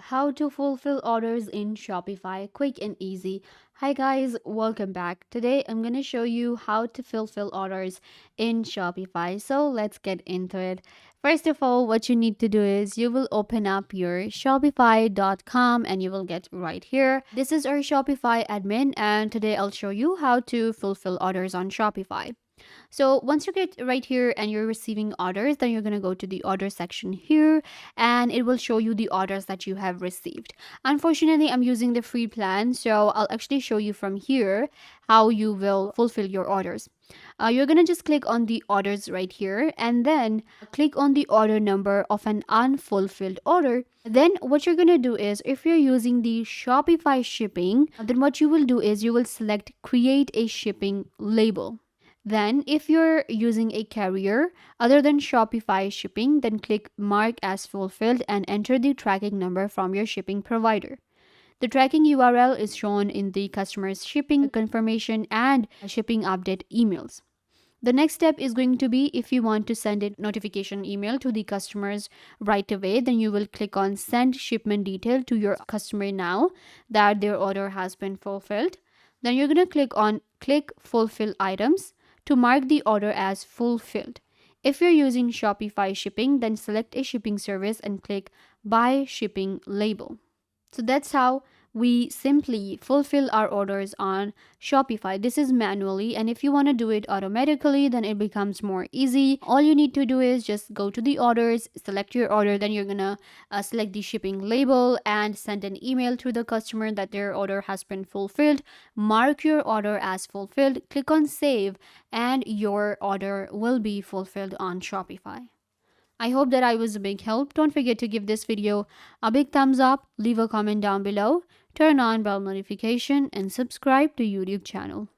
how to fulfill orders in Shopify quick and easy. Hi guys, welcome back. Today I'm going to show you how to fulfill orders in Shopify. So let's get into it. First of all, what you need to do is you will open up your shopify.com and you will get right here. This is our Shopify admin, and today I'll show you how to fulfill orders on Shopify. So once you get right here and you're receiving orders, then you're going to go to the order section here and it will show you the orders that you have received. Unfortunately, I'm using the free plan, so I'll actually show you from here how you will fulfill your orders. You're going to just click on the orders right here and then click on the order number of an unfulfilled order. Then what you're going to do is, if you're using the Shopify shipping, then what you will do is you will select create a shipping label. Then, if you're using a carrier other than Shopify shipping, then click Mark as fulfilled and enter the tracking number from your shipping provider. The tracking URL is shown in the customer's shipping confirmation and shipping update emails. The next step is going to be, if you want to send a notification email to the customers right away, then you will click on send shipment detail to your customer now that their order has been fulfilled. Then you're going to click on click fulfill items to mark the order as fulfilled. If you're using Shopify shipping, then select a shipping service and click buy shipping label. So that's how we simply fulfill our orders on Shopify. This is manually, and if you want to do it automatically, then it becomes more easy. All you need to do is just go to the orders, select your order, then you're gonna select the shipping label and send an email to the customer that their order has been fulfilled. Mark your order as fulfilled, click on save, and your order will be fulfilled on Shopify. I hope that I was a big help. Don't forget to give this video a big thumbs up, leave a comment down below, turn on bell notification, and subscribe to YouTube channel.